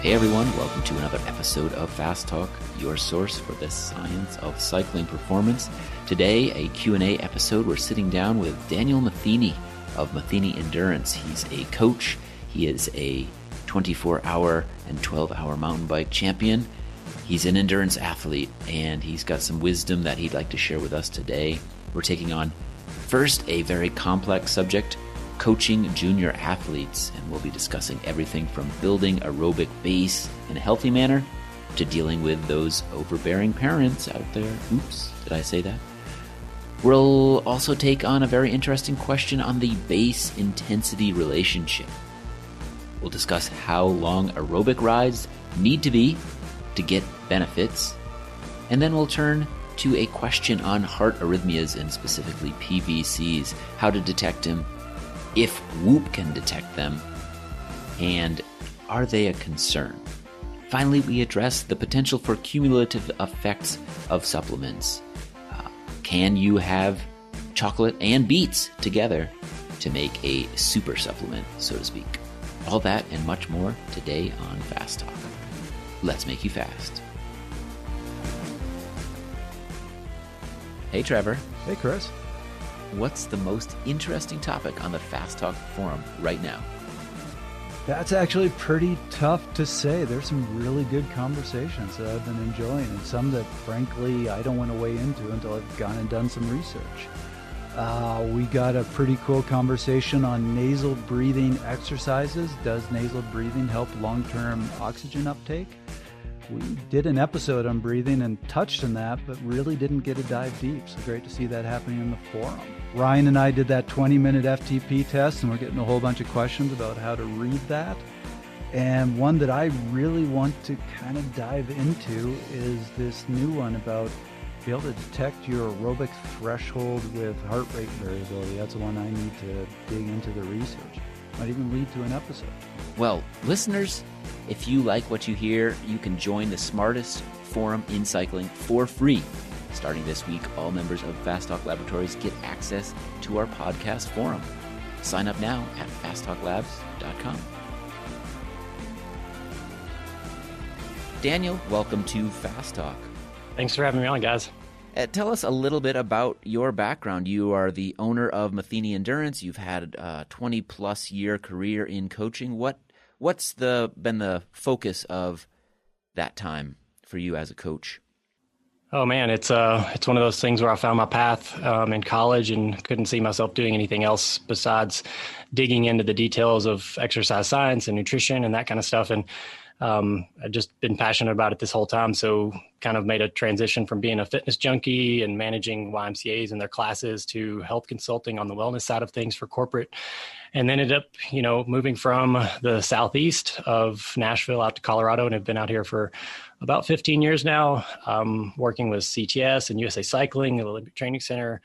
Hey everyone, welcome to another episode of Fast Talk, your source for the science of cycling performance. Today, a Q&A episode. We're sitting down with Daniel Matheny of Matheny Endurance. He's a coach. He is a 24-hour and 12-hour mountain bike champion. He's an endurance athlete, and he's got some wisdom that he'd like to share with us today. We're taking on, first, a very complex subject, coaching junior athletes, and we'll be discussing everything from building aerobic base in a healthy manner to dealing with those overbearing parents out there. Oops, did I say that? We'll also take on a very interesting question on the base intensity relationship. We'll discuss how long aerobic rides need to be to get benefits, and then we'll turn to a question on heart arrhythmias and specifically PVCs, how to detect them, if Whoop can detect them, and are they a concern? Finally, we address the potential for cumulative effects of supplements. Can you have chocolate and beets together to make a super supplement, so to speak? All that and much more today on Fast Talk. Let's make you fast. Hey, Trevor. Hey, Chris. What's the most interesting topic on the Fast Talk forum right now? That's actually pretty tough to say. There's some really good conversations that I've been enjoying, and some that, frankly, I don't want to weigh into until I've gone and done some research. We got a pretty cool conversation on nasal breathing exercises. Does nasal breathing help long-term oxygen uptake? We did an episode on breathing and touched on that, but really didn't get a dive deep. So great to see that happening in the forum. Ryan and I did that 20-minute FTP test, and we're getting a whole bunch of questions about how to read that. And one that I really want to kind of dive into is this new one about being able to detect your aerobic threshold with heart rate variability. That's the one I need to dig into the research. Might even lead to an episode. Well, listeners, if you like what you hear, you can join the smartest forum in cycling for free. Starting this week, all members of Fast Talk Laboratories get access to our podcast forum. Sign up now at fasttalklabs.com. Daniel, welcome to Fast Talk. Thanks for having me on, guys. Tell us a little bit about your background. You are the owner of Matheny Endurance. You've had a 20-plus year career in coaching. What's been the focus of that time for you as a coach? Oh man, it's one of those things where I found my path in college and couldn't see myself doing anything else besides digging into the details of exercise science and nutrition and that kind of stuff. And I've just been passionate about it this whole time. So kind of made a transition from being a fitness junkie and managing YMCAs and their classes to health consulting on the wellness side of things for corporate. And then ended up, moving from the southeast of Nashville out to Colorado, and have been out here for about 15 years now, working with CTS and USA Cycling, the Olympic Training Center.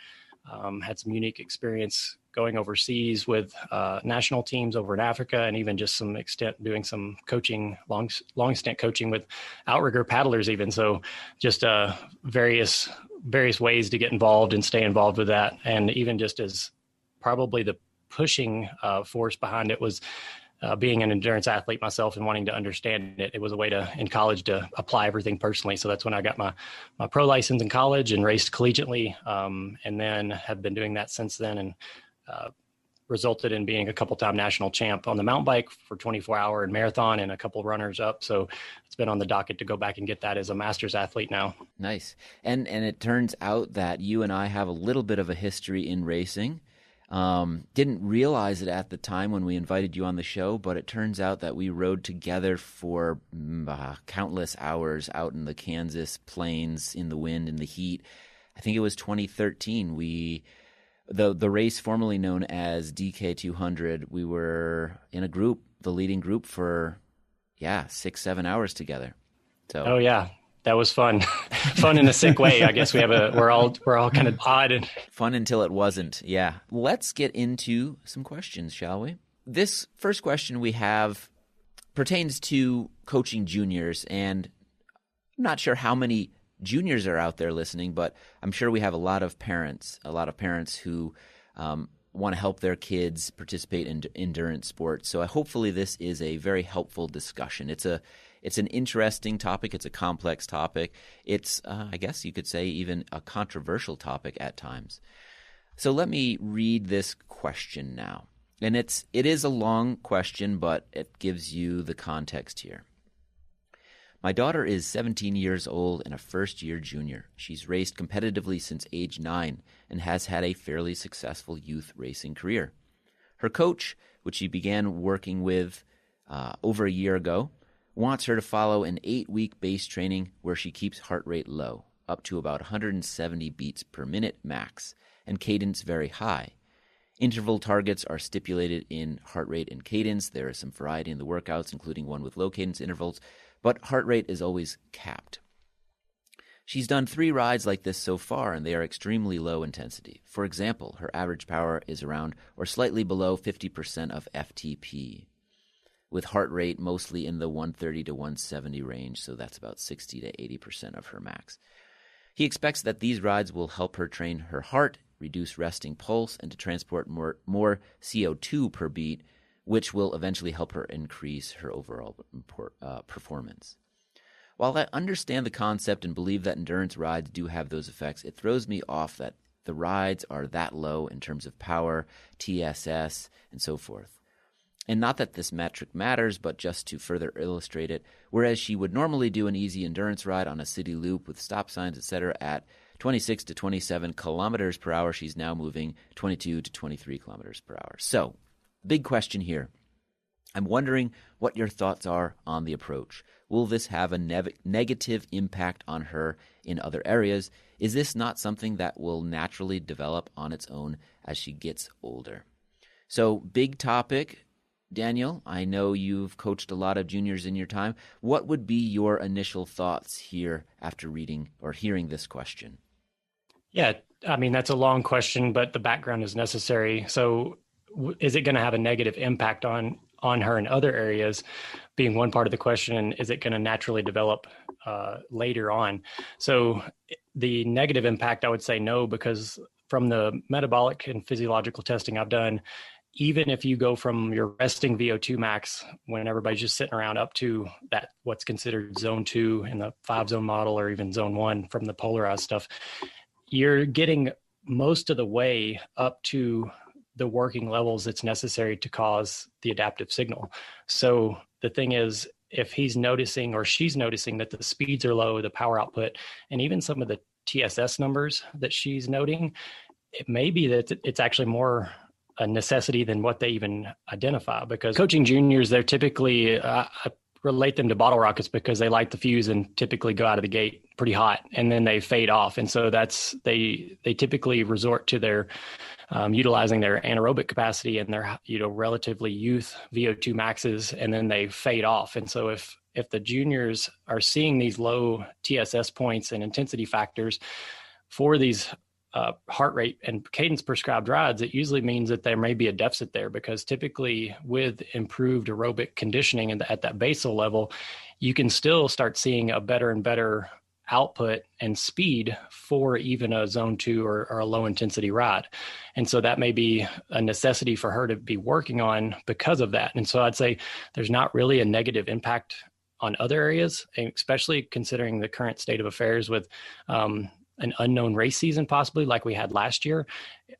Had some unique experience going overseas with national teams over in Africa, and even just some extent doing some coaching, long stint coaching with outrigger paddlers even. So just various ways to get involved and stay involved with that. And even just as probably the pushing force behind it was being an endurance athlete myself and wanting to understand it. It was a way in college to apply everything personally. So that's when I got my pro license in college and raced collegiately, and then have been doing that since then, and resulted in being a couple-time national champ on the mountain bike for 24-hour and marathon, and a couple runners up. So it's been on the docket to go back and get that as a master's athlete now. Nice. And it turns out that you and I have a little bit of a history in racing. Didn't realize it at the time when we invited you on the show, but it turns out that we rode together for countless hours out in the Kansas plains, in the wind, in the heat. I think it was 2013. The race formerly known as DK200, we were in a group, the leading group for 6-7 hours together. So oh yeah, that was fun. Fun in a sick way. I guess we're all kind of odd and fun until it wasn't. Yeah. Let's get into some questions, shall we? This first question we have pertains to coaching juniors, and I'm not sure how many juniors are out there listening, but I'm sure we have a lot of parents who want to help their kids participate in endurance sports. So hopefully this is a very helpful discussion. It's an interesting topic. It's a complex topic. It's, I guess you could say, even a controversial topic at times. So let me read this question now. And it is a long question, but it gives you the context here. My daughter is 17 years old and a first-year junior. She's raced competitively since age 9 and has had a fairly successful youth racing career. Her coach, which she began working with over a year ago, wants her to follow an 8-week base training where she keeps heart rate low, up to about 170 beats per minute max, and cadence very high. Interval targets are stipulated in heart rate and cadence. There is some variety in the workouts, including one with low cadence intervals, but heart rate is always capped. She's done 3 rides like this so far, and they are extremely low intensity. For example, her average power is around or slightly below 50% of FTP, with heart rate mostly in the 130 to 170 range, so that's about 60 to 80% of her max. He expects that these rides will help her train her heart, reduce resting pulse, and to transport more CO2 per beat, which will eventually help her increase her overall performance. While I understand the concept and believe that endurance rides do have those effects, it throws me off that the rides are that low in terms of power, TSS, and so forth. And not that this metric matters, but just to further illustrate it, whereas she would normally do an easy endurance ride on a city loop with stop signs, etc., at 26 to 27 kilometers per hour, she's now moving 22 to 23 kilometers per hour. So, big question here. I'm wondering what your thoughts are on the approach. Will this have a negative impact on her in other areas? Is this not something that will naturally develop on its own as she gets older? So, big topic. Daniel, I know you've coached a lot of juniors in your time. What would be your initial thoughts here after reading or hearing this question? Yeah, I mean, that's a long question, but the background is necessary. So is it going to have a negative impact on her in other areas, being one part of the question, and is it going to naturally develop later on? So the negative impact, I would say no, because from the metabolic and physiological testing I've done, even if you go from your resting VO2 max, when everybody's just sitting around, up to that, what's considered zone 2 in the 5-zone model, or even zone 1 from the polarized stuff, you're getting most of the way up to the working levels that's necessary to cause the adaptive signal. So the thing is, if he's noticing or she's noticing that the speeds are low, the power output, and even some of the TSS numbers that she's noting, it may be that it's actually more a necessity than what they even identify. Because coaching juniors, they're typically, I relate them to bottle rockets because they light the fuse and typically go out of the gate pretty hot, and then they fade off. And so they typically resort to their utilizing their anaerobic capacity and their relatively youth VO2 maxes, and then they fade off. And so if the juniors are seeing these low TSS points and intensity factors for these heart rate and cadence prescribed rides, it usually means that there may be a deficit there, because typically with improved aerobic conditioning at that basal level, you can still start seeing a better and better output and speed for even a zone 2 or a low intensity ride. And so that may be a necessity for her to be working on because of that. And so I'd say there's not really a negative impact on other areas, especially considering the current state of affairs with an unknown race season, possibly like we had last year.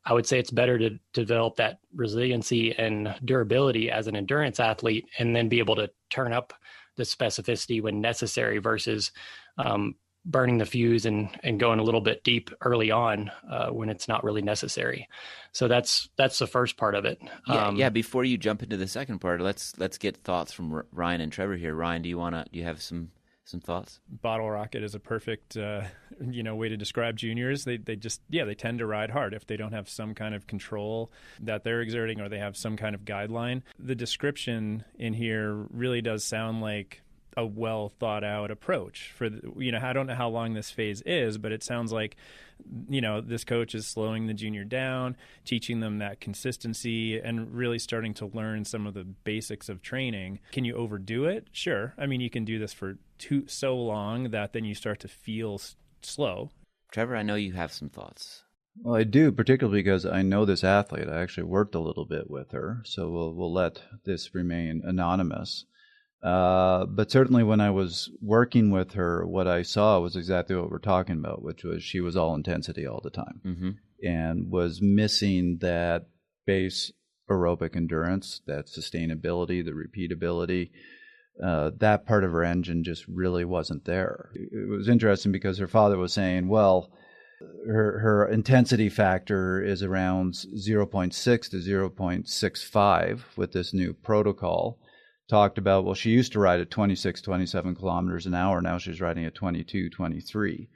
I would say it's better to develop that resiliency and durability as an endurance athlete, and then be able to turn up the specificity when necessary versus burning the fuse and going a little bit deep early on when it's not really necessary. So that's the first part of it. Yeah. Before you jump into the second part, let's get thoughts from Ryan and Trevor here. Ryan, do you have some thoughts? Bottle rocket is a perfect, way to describe juniors. They tend to ride hard if they don't have some kind of control that they're exerting, or they have some kind of guideline. The description in here really does sound like a well thought out approach for, I don't know how long this phase is, but it sounds like, this coach is slowing the junior down, teaching them that consistency, and really starting to learn some of the basics of training. Can you overdo it? Sure. I mean, you can do this for so long that then you start to feel slow. Trevor, I know you have some thoughts. Well, I do, particularly because I know this athlete. I actually worked a little bit with her, so we'll let this remain anonymous. But certainly when I was working with her, what I saw was exactly what we're talking about, which was she was all intensity all the time and was missing that base aerobic endurance, that sustainability, the repeatability. That part of her engine just really wasn't there. It was interesting because her father was saying, well, her intensity factor is around 0.6 to 0.65 with this new protocol. Talked about, well, she used to ride at 26, 27 kilometers an hour. Now she's riding at 22, 23.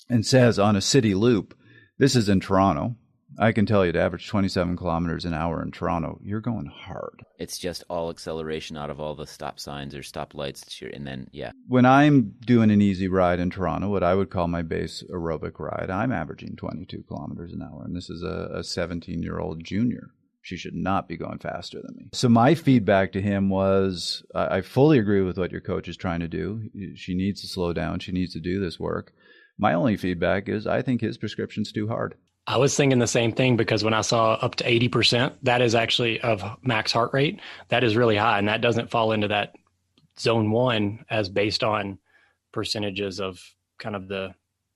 And says on a city loop, this is in Toronto. I can tell you to average 27 kilometers an hour in Toronto, you're going hard. It's just all acceleration out of all the stop signs or stop lights. And then, yeah. When I'm doing an easy ride in Toronto, what I would call my base aerobic ride, I'm averaging 22 kilometers an hour. And this is a 17-year-old junior. She should not be going faster than me. So my feedback to him was, I fully agree with what your coach is trying to do. She needs to slow down. She needs to do this work. My only feedback is I think his prescription's too hard. I was thinking the same thing because when I saw up to 80%, that is actually of max heart rate. That is really high. And that doesn't fall into that zone 1 as based on percentages of kind of the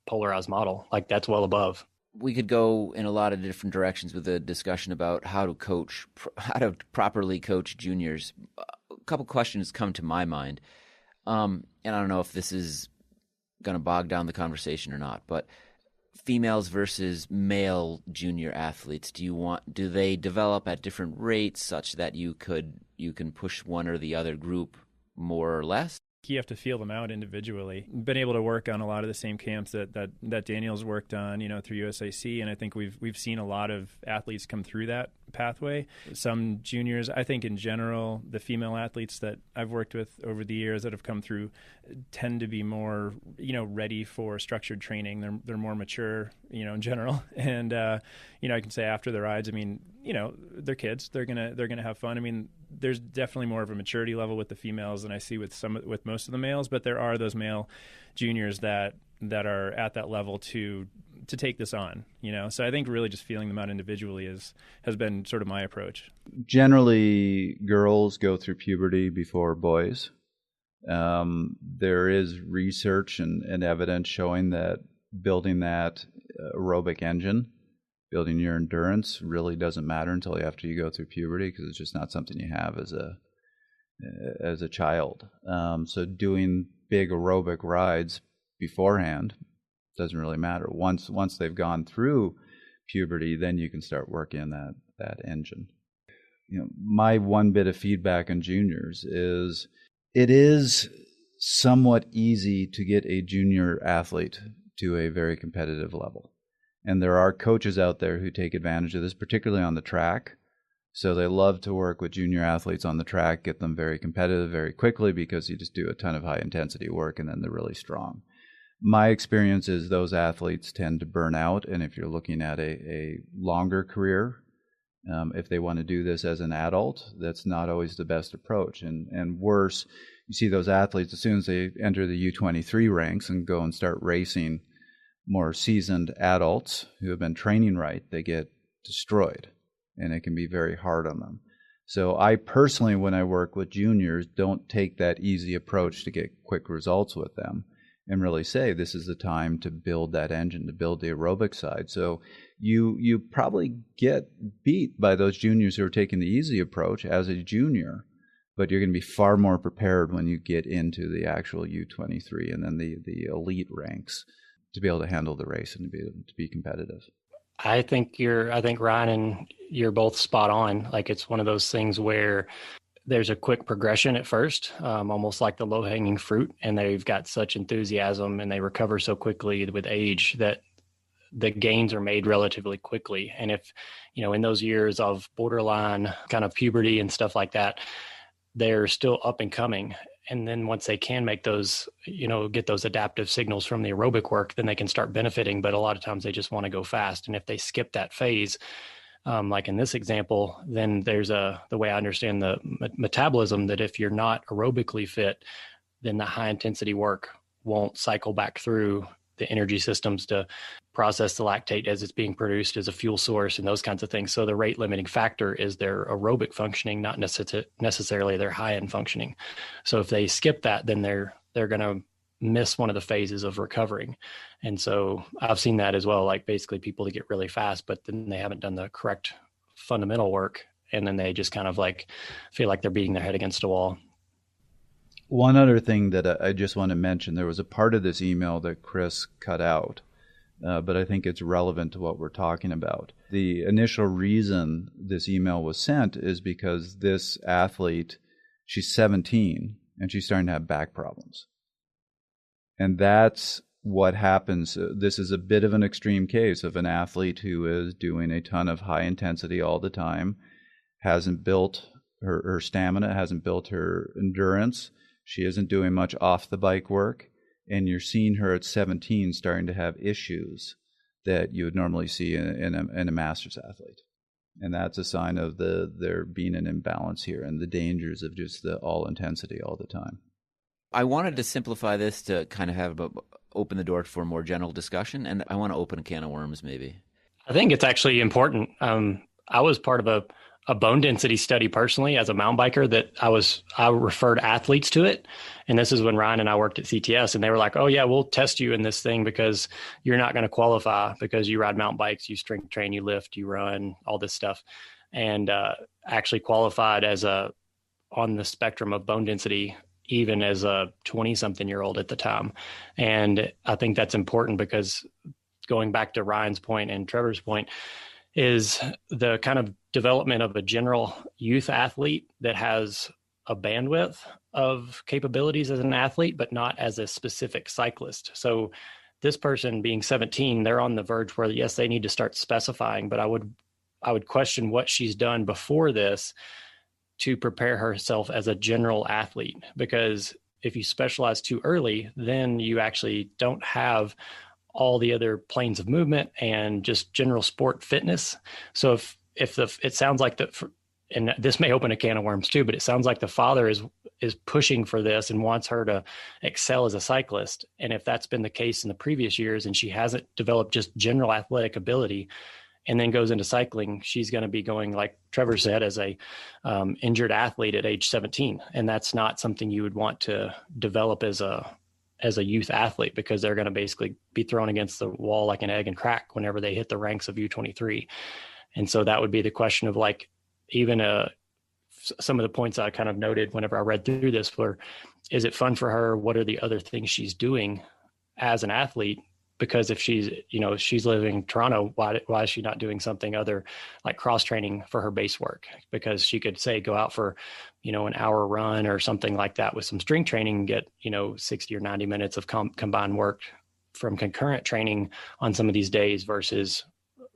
polarized model. Like that's well above. We could go in a lot of different directions with a discussion about how to properly coach juniors. A couple questions come to my mind. And I don't know if this is going to bog down the conversation or not, but females versus male junior athletes, do they develop at different rates such that you can push one or the other group more or less? You have to feel them out individually. Been able to work on a lot of the same camps that Daniel's worked on, through USIC, and I think we've seen a lot of athletes come through that pathway. Some juniors, I think in general, the female athletes that I've worked with over the years that have come through tend to be more, ready for structured training. They're more mature, in general. And I can say after the rides, they're kids. They're gonna have fun. There's definitely more of a maturity level with the females than I see with most of the males, but there are those male juniors that are at that level to take this on, So I think really just feeling them out individually has been sort of my approach. Generally, girls go through puberty before boys. There is research and evidence showing that building that aerobic engine, building your endurance really doesn't matter until after you go through puberty because it's just not something you have as a child. So doing big aerobic rides beforehand doesn't really matter. Once they've gone through puberty, then you can start working that engine. My one bit of feedback on juniors is it is somewhat easy to get a junior athlete to a very competitive level. And there are coaches out there who take advantage of this, particularly on the track. So they love to work with junior athletes on the track, get them very competitive very quickly because you just do a ton of high intensity work and then they're really strong. My experience is those athletes tend to burn out. And if you're looking at a longer career, if they want to do this as an adult, that's not always the best approach. And worse, you see those athletes, as soon as they enter the U23 ranks and go and start racing more seasoned adults who have been training right, they get destroyed and it can be very hard on them. So I personally, when I work with juniors, don't take that easy approach to get quick results with them and really say this is the time to build that engine, to build the aerobic side. So you probably get beat by those juniors who are taking the easy approach as a junior, but you're going to be far more prepared when you get into the actual U23 and then the elite ranks to be able to handle the race and to be competitive. I think Ryan and you're both spot on. Like it's one of those things where there's a quick progression at first, almost like the low hanging fruit, and they've got such enthusiasm and they recover so quickly with age that the gains are made relatively quickly. And if, in those years of borderline kind of puberty and stuff like that, they're still up and coming. And then once they can make those, get those adaptive signals from the aerobic work, then they can start benefiting. But a lot of times they just want to go fast. And if they skip that phase, like in this example, then there's the way I understand the metabolism, that if you're not aerobically fit, then the high intensity work won't cycle back through the energy systems to process the lactate as it's being produced as a fuel source and those kinds of things. So the rate limiting factor is their aerobic functioning, not necessarily their high end functioning. So if they skip that, then they're going to miss one of the phases of recovering. And so I've seen that as well, like basically people that get really fast, but then they haven't done the correct fundamental work. And then they just kind of like feel like they're beating their head against a wall. One other thing that I just want to mention, there was a part of this email that Chris cut out, but I think it's relevant to what we're talking about. The initial reason this email was sent is because this athlete, she's 17, and she's starting to have back problems. And that's what happens. This is a bit of an extreme case of an athlete who is doing a ton of high intensity all the time, hasn't built her stamina, hasn't built her endurance. She isn't doing much off the bike work. And you're seeing her at 17 starting to have issues that you would normally see in a master's athlete. And that's a sign of there being an imbalance here and the dangers of just the all intensity all the time. I wanted to simplify this to kind of open the door for more general discussion, and I want to open a can of worms maybe. I think it's actually important. I was part of a bone density study personally as a mountain biker that I referred athletes to it. And this is when Ryan and I worked at CTS, and they were like, oh yeah, we'll test you in this thing because you're not going to qualify because you ride mountain bikes, you strength train, you lift, you run, all this stuff. And actually qualified on the spectrum of bone density, even as a 20-something-year-old at the time. And I think that's important because going back to Ryan's point and Trevor's point is the kind of development of a general youth athlete that has a bandwidth of capabilities as an athlete, but not as a specific cyclist. So this person being 17, they're on the verge where, yes, they need to start specifying, but I would question what she's done before this to prepare herself as a general athlete, because if you specialize too early, then you actually don't have all the other planes of movement and just general sport fitness. So if it sounds like and this may open a can of worms too, but it sounds like the father is pushing for this and wants her to excel as a cyclist. And if that's been the case in the previous years and she hasn't developed just general athletic ability, and then goes into cycling, she's going to be going, like Trevor said, as a injured athlete at age 17. And that's not something you would want to develop as a youth athlete, because they're going to basically be thrown against the wall like an egg and crack whenever they hit the ranks of U23. And so that would be the question of like, even some of the points I kind of noted whenever I read through this were, is it fun for her? What are the other things she's doing as an athlete? Because if she's living in Toronto, why is she not doing something other like cross training for her base work? Because she could say, go out for, an hour run or something like that with some strength training and get, 60 or 90 minutes of combined work from concurrent training on some of these days versus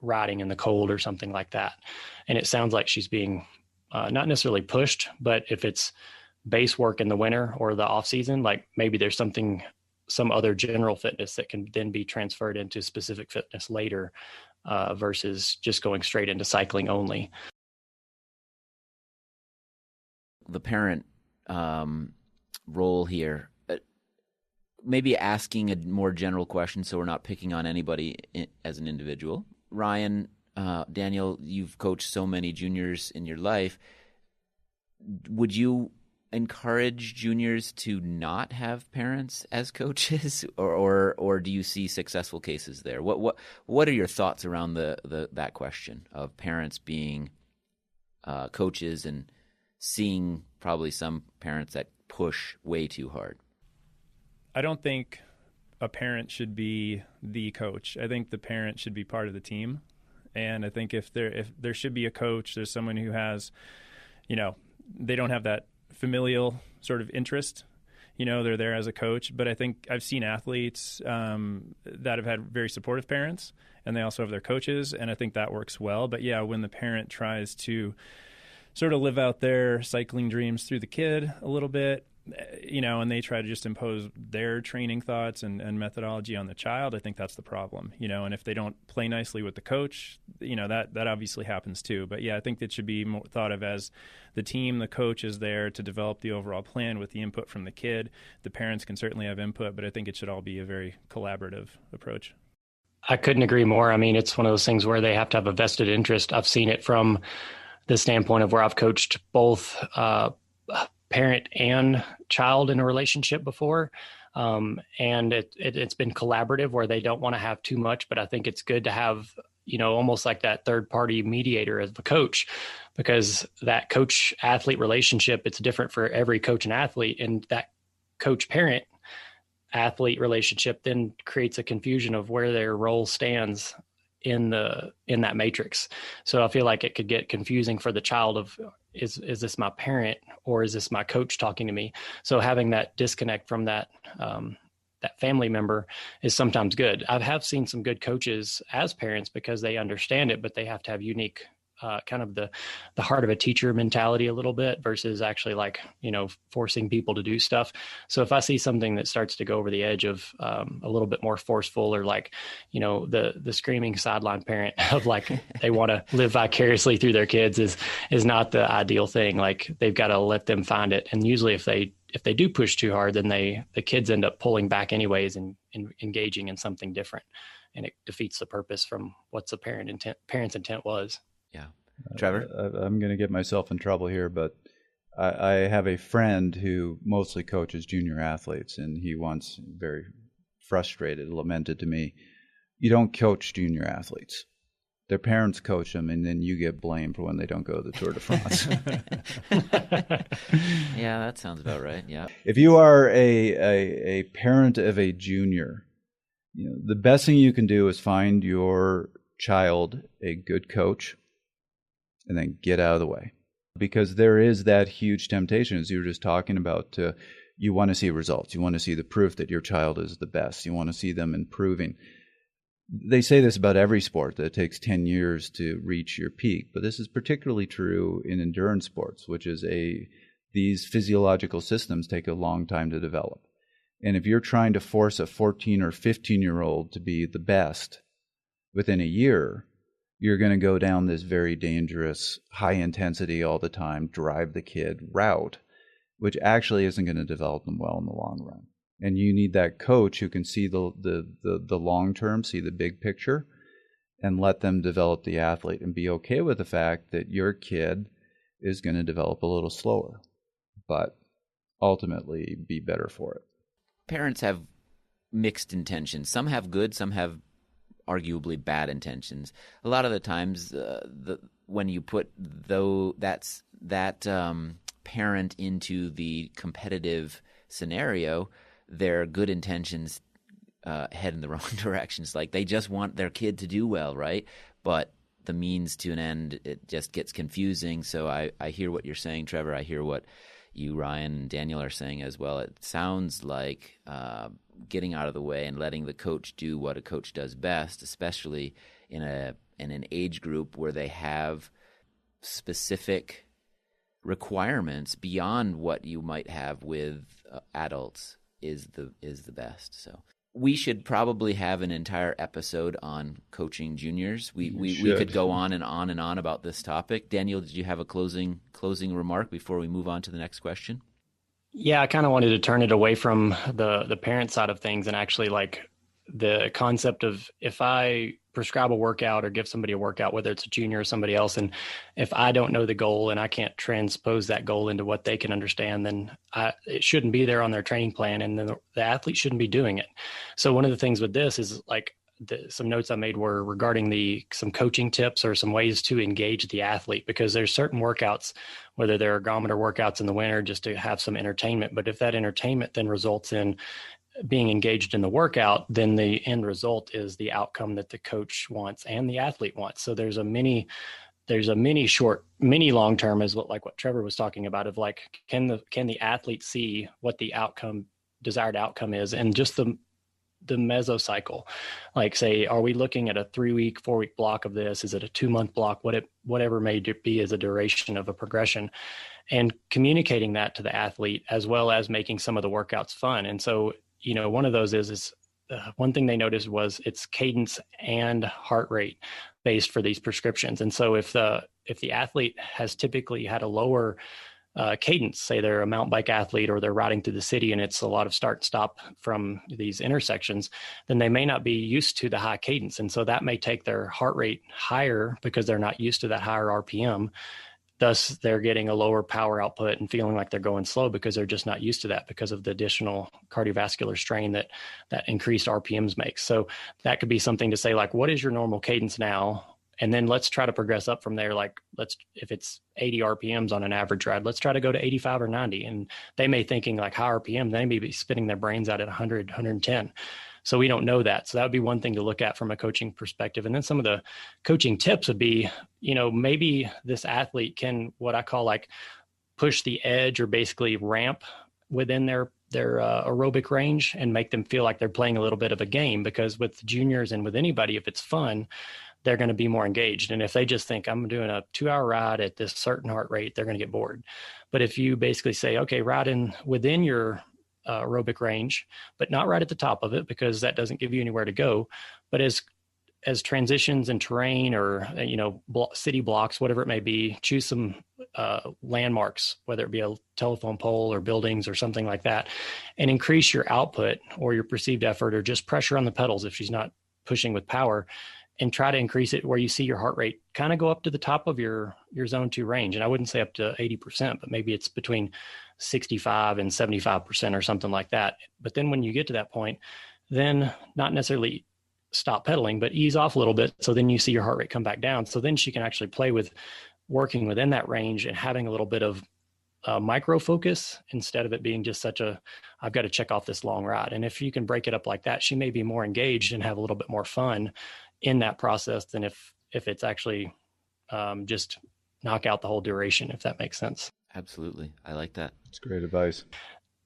riding in the cold or something like that. And it sounds like she's being not necessarily pushed, but if it's base work in the winter or the off season, like maybe there's some other general fitness that can then be transferred into specific fitness later versus just going straight into cycling only. The parent role here, maybe asking a more general question so we're not picking on anybody as an individual. Ryan, Daniel, you've coached so many juniors in your life. Would you encourage juniors to not have parents as coaches, or do you see successful cases there? What are your thoughts around that question of parents being coaches and seeing probably some parents that push way too hard? I don't think a parent should be the coach. I think the parent should be part of the team. And I think if there should be a coach, there's someone who has, they don't have that familial sort of interest. They're there as a coach. But I think I've seen athletes that have had very supportive parents, and they also have their coaches, and I think that works well. But yeah, when the parent tries to sort of live out their cycling dreams through the kid a little bit, and they try to just impose their training thoughts and methodology on the child, I think that's the problem, and if they don't play nicely with the coach, that obviously happens too. But yeah, I think it should be more thought of as the team, the coach is there to develop the overall plan with the input from the kid. The parents can certainly have input, but I think it should all be a very collaborative approach. I couldn't agree more. I mean, it's one of those things where they have to have a vested interest. I've seen it from the standpoint of where I've coached both parent and child in a relationship before. And it's been collaborative where they don't want to have too much, but I think it's good to have, almost like that third party mediator as the coach, because that coach athlete relationship, it's different for every coach and athlete. And that coach parent athlete relationship then creates a confusion of where their role stands in that matrix. So I feel like it could get confusing for the child of, is this my parent or is this my coach talking to me? So having that disconnect from that family member is sometimes good. I have seen some good coaches as parents because they understand it, but they have to have unique kind of the heart of a teacher mentality a little bit versus actually forcing people to do stuff. So if I see something that starts to go over the edge of a little bit more forceful or the screaming sideline parent of they want to live vicariously through their kids is not the ideal thing. They've got to let them find it. And usually if they do push too hard, then the kids end up pulling back anyways and engaging in something different. And it defeats the purpose from what's the parent's intent was. Yeah. Trevor? I'm going to get myself in trouble here, but I have a friend who mostly coaches junior athletes, and he once very frustrated lamented to me, you don't coach junior athletes. Their parents coach them, and then you get blamed for when they don't go to the Tour de France. Yeah, that sounds about right. Yeah. If you are a parent of a junior, the best thing you can do is find your child a good coach and then get out of the way. Because there is that huge temptation, as you were just talking about, you want to see results. You want to see the proof that your child is the best. You want to see them improving. They say this about every sport, that it takes 10 years to reach your peak. But this is particularly true in endurance sports, which is these physiological systems take a long time to develop. And if you're trying to force a 14 or 15-year-old to be the best within a year, you're going to go down this very dangerous, high intensity all the time, drive the kid route, which actually isn't going to develop them well in the long run. And you need that coach who can see the long term, see the big picture, and let them develop the athlete and be okay with the fact that your kid is going to develop a little slower, but ultimately be better for it. Parents have mixed intentions. Some have good, some have arguably bad intentions. A lot of the times, when you put that parent into the competitive scenario, their good intentions head in the wrong directions. They just want their kid to do well, right? But the means to an end, it just gets confusing. So I hear what you're saying, Trevor. I hear what you, Ryan, and Daniel are saying as well. It sounds like getting out of the way and letting the coach do what a coach does best, especially in an age group where they have specific requirements beyond what you might have with adults is the best. So we should probably have an entire episode on coaching juniors. We could go on and on and on about this topic. Daniel, did you have a closing remark before we move on to the next question? Yeah, I kind of wanted to turn it away from the parent side of things and actually the concept of if I prescribe a workout or give somebody a workout, whether it's a junior or somebody else, and if I don't know the goal and I can't transpose that goal into what they can understand, then it shouldn't be there on their training plan, and then the athlete shouldn't be doing it. So one of the things with this is some notes I made were regarding some coaching tips or some ways to engage the athlete, because there's certain workouts, whether they're ergometer workouts in the winter just to have some entertainment, but if that entertainment then results in being engaged in the workout, then the end result is the outcome that the coach wants and the athlete wants. So there's a mini short, mini long term is what Trevor was talking about of can the athlete see what the desired outcome is, and just the mesocycle. Like, say, are we looking at a 3-week, 4-week block of this? Is it a 2-month block? Whatever may be as a duration of a progression, and communicating that to the athlete, as well as making some of the workouts fun. And so, one of those is one thing they noticed was it's cadence and heart rate based for these prescriptions. And so if the athlete has typically had a lower cadence, say they're a mountain bike athlete or they're riding through the city and it's a lot of start and stop from these intersections, then they may not be used to the high cadence. And so that may take their heart rate higher because they're not used to that higher RPM. Thus, they're getting a lower power output and feeling like they're going slow because they're just not used to that because of the additional cardiovascular strain that increased RPMs makes. So that could be something to say, like, what is your normal cadence now? And then let's try to progress up from there. Like, if it's 80 RPMs on an average ride, let's try to go to 85 or 90. And they may thinking like high RPM, they may be spinning their brains out at 100, 110. So we don't know that. So that would be one thing to look at from a coaching perspective. And then some of the coaching tips would be, maybe this athlete can, what I call, like, push the edge or basically ramp within their aerobic range and make them feel like they're playing a little bit of a game, because with juniors and with anybody, if it's fun, they're going to be more engaged. And if they just think I'm doing a 2-hour ride at this certain heart rate, they're going to get bored. But if you basically say, okay, ride within your aerobic range, but not right at the top of it, because that doesn't give you anywhere to go. But as transitions and terrain or, city blocks, whatever it may be, choose some landmarks, whether it be a telephone pole or buildings or something like that, and increase your output or your perceived effort or just pressure on the pedals if she's not pushing with power, and try to increase it where you see your heart rate kind of go up to the top of your zone 2 range. And I wouldn't say up to 80%, but maybe it's between 65 and 75% or something like that. But then when you get to that point, then not necessarily stop pedaling, but ease off a little bit. So then you see your heart rate come back down. So then she can actually play with working within that range and having a little bit of micro focus instead of it being just I've got to check off this long ride. And if you can break it up like that, she may be more engaged and have a little bit more fun in that process than if it's actually just knock out the whole duration, if that makes sense. Absolutely. I like that. That's great advice.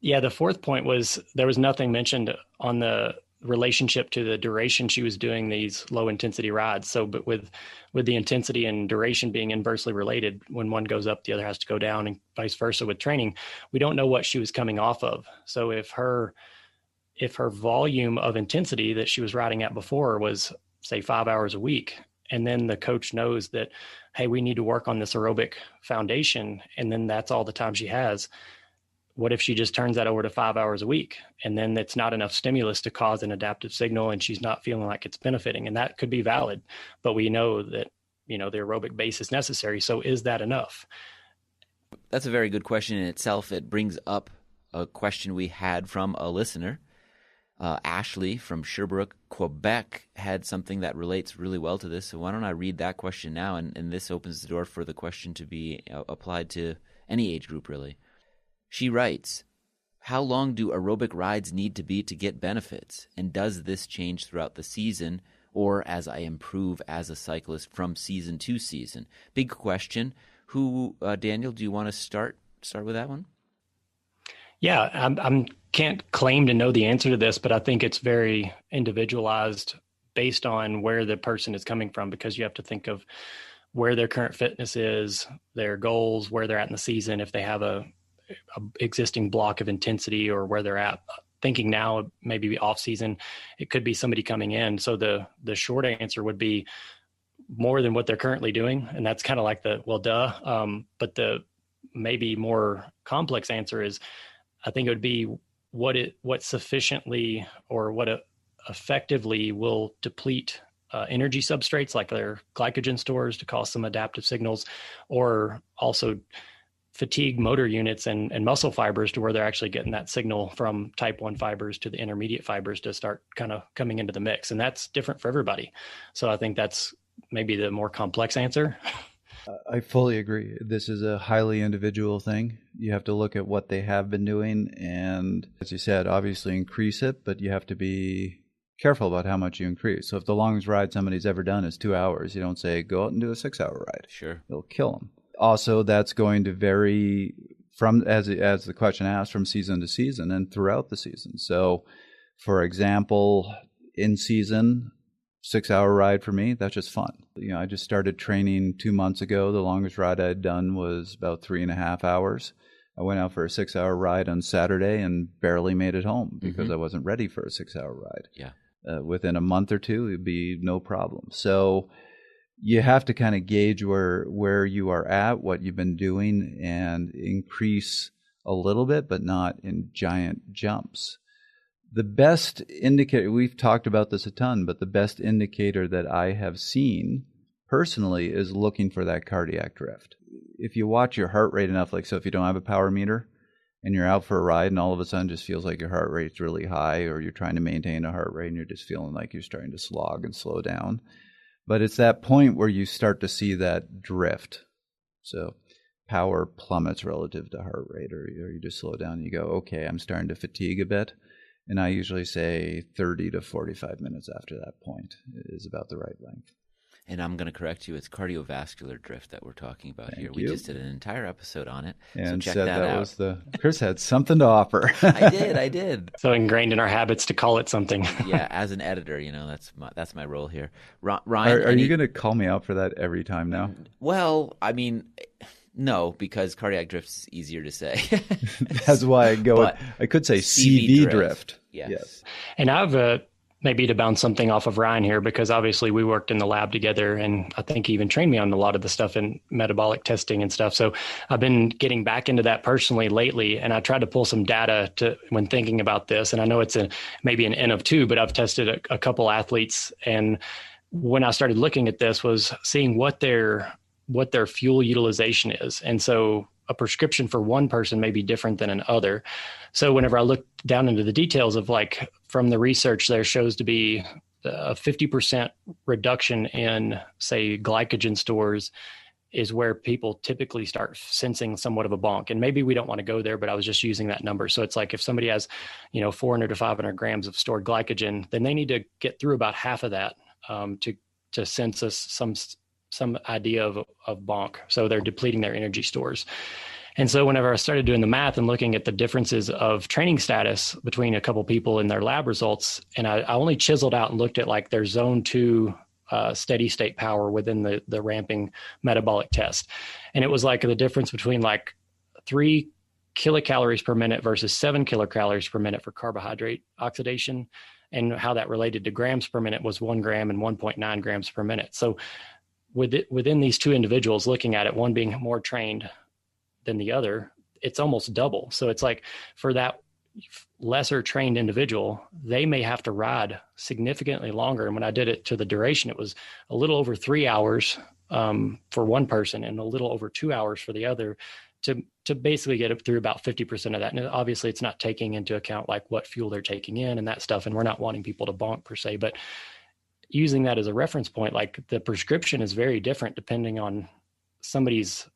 Yeah. The fourth point was there was nothing mentioned on the relationship to the duration she was doing these low intensity rides. So, but with the intensity and duration being inversely related, when one goes up, the other has to go down, and vice versa with training, we don't know what she was coming off of. So if her volume of intensity that she was riding at before was, say, 5 hours a week, and then the coach knows that, hey, we need to work on this aerobic foundation, and then that's all the time she has. What if she just turns that over to 5 hours a week, and then it's not enough stimulus to cause an adaptive signal and she's not feeling like it's benefiting? And that could be valid, but we know that, the aerobic base is necessary. So is that enough? That's a very good question in itself. It brings up a question we had from a listener. Ashley from Sherbrooke, Quebec, had something that relates really well to this. So why don't I read that question now? And this opens the door for the question to be applied to any age group, really. She writes, how long do aerobic rides need to be to get benefits? And does this change throughout the season or as I improve as a cyclist from season to season? Big question. Daniel, do you want to start with that one? Yeah, I can't claim to know the answer to this, but I think it's very individualized based on where the person is coming from, because you have to think of where their current fitness is, their goals, where they're at in the season, if they have a existing block of intensity, or where they're at. Thinking now, maybe off season, it could be somebody coming in. So the short answer would be more than what they're currently doing. And that's kind of like but the maybe more complex answer is, I think it would be what sufficiently or what effectively will deplete energy substrates like their glycogen stores to cause some adaptive signals, or also fatigue motor units and muscle fibers to where they're actually getting that signal from type 1 fibers to the intermediate fibers to start kind of coming into the mix. And that's different for everybody. So I think that's maybe the more complex answer. I fully agree. This is a highly individual thing. You have to look at what they have been doing and, as you said, obviously increase it, but you have to be careful about how much you increase. So if the longest ride somebody's ever done is 2 hours, you don't say, go out and do a 6-hour ride. Sure. It'll kill them. Also, that's going to vary from, as the question asked, from season to season and throughout the season. So For example, in season, 6-hour ride for me, that's just fun. I just started training 2 months ago. The longest ride I'd done was about 3.5 hours. I went out for a 6-hour ride on Saturday and barely made it home because I wasn't ready for a 6-hour ride. Yeah. Within a month or two, it'd be no problem. So you have to kind of gauge where you are at, what you've been doing, and increase a little bit, but not in giant jumps. The best indicator, we've talked about this a ton, but the best indicator that I have seen personally is looking for that cardiac drift. If you watch your heart rate enough, so if you don't have a power meter and you're out for a ride and all of a sudden just feels like your heart rate's really high, or you're trying to maintain a heart rate and you're just feeling like you're starting to slog and slow down. But it's that point where you start to see that drift. So power plummets relative to heart rate, or you just slow down and you go, okay, I'm starting to fatigue a bit. And I usually say 30 to 45 minutes after that point is about the right length. And I'm going to correct you. It's cardiovascular drift that we're talking about here. Thank We you. just did an entire episode on it. And so check said that out. Chris had something to offer. I did. So ingrained in our habits to call it something. Yeah, as an editor, that's my role here. Ryan, Are you going to call me out for that every time now? Well, I mean, no, because cardiac drift is easier to say. That's why I go. I could say CV drift. Yes. And I've maybe to bounce something off of Ryan here, because obviously we worked in the lab together, and I think he even trained me on a lot of the stuff in metabolic testing and stuff. So I've been getting back into that personally lately, and I tried to pull some data when thinking about this. And I know it's maybe an N of 2, but I've tested a couple athletes, and when I started looking at this was seeing what their fuel utilization is. And so a prescription for one person may be different than another. So whenever I look down into the details of from the research, there shows to be a 50% reduction in, say, glycogen stores is where people typically start sensing somewhat of a bonk. And maybe we don't want to go there, but I was just using that number. So it's like if somebody has, 400 to 500 grams of stored glycogen, then they need to get through about half of that to sense some idea of bonk. So they're depleting their energy stores. And so whenever I started doing the math and looking at the differences of training status between a couple people in their lab results, and I only chiseled out and looked at their zone 2 steady state power within the ramping metabolic test. And it was the difference between 3 kilocalories per minute versus 7 kilocalories per minute for carbohydrate oxidation, and how that related to grams per minute was 1 gram and 1.9 grams per minute. So within these two individuals, looking at it, one being more trained than the other, it's almost double. So it's for that lesser trained individual, they may have to ride significantly longer. And when I did it to the duration, it was a little over 3 hours for one person and a little over 2 hours for the other to basically get up through about 50% of that. And obviously it's not taking into account what fuel they're taking in and that stuff. And we're not wanting people to bonk per se, but using that as a reference point, the prescription is very different depending on somebody's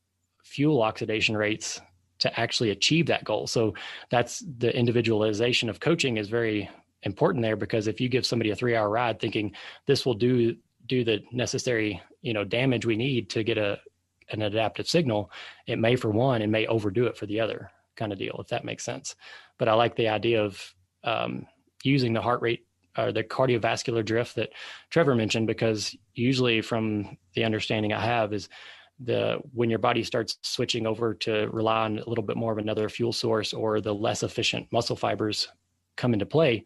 fuel oxidation rates to actually achieve that goal. So that's the individualization of coaching is very important there, because if you give somebody a 3-hour ride thinking this will do the necessary, damage we need to get an adaptive signal, it may for one and may overdo it for the other kind of deal, if that makes sense. But I like the idea of using the heart rate or the cardiovascular drift that Trevor mentioned, because usually from the understanding I have is when your body starts switching over to rely on a little bit more of another fuel source, or the less efficient muscle fibers come into play,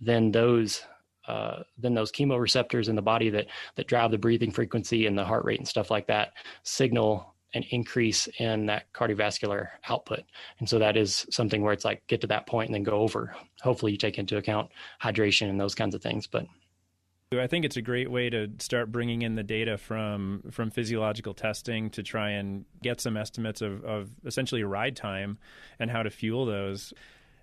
then those chemoreceptors in the body that drive the breathing frequency and the heart rate and stuff like that signal an increase in that cardiovascular output. And so that is something where it's get to that point and then go over. Hopefully you take into account hydration and those kinds of things. But I think it's a great way to start bringing in the data from physiological testing to try and get some estimates of essentially ride time and how to fuel those.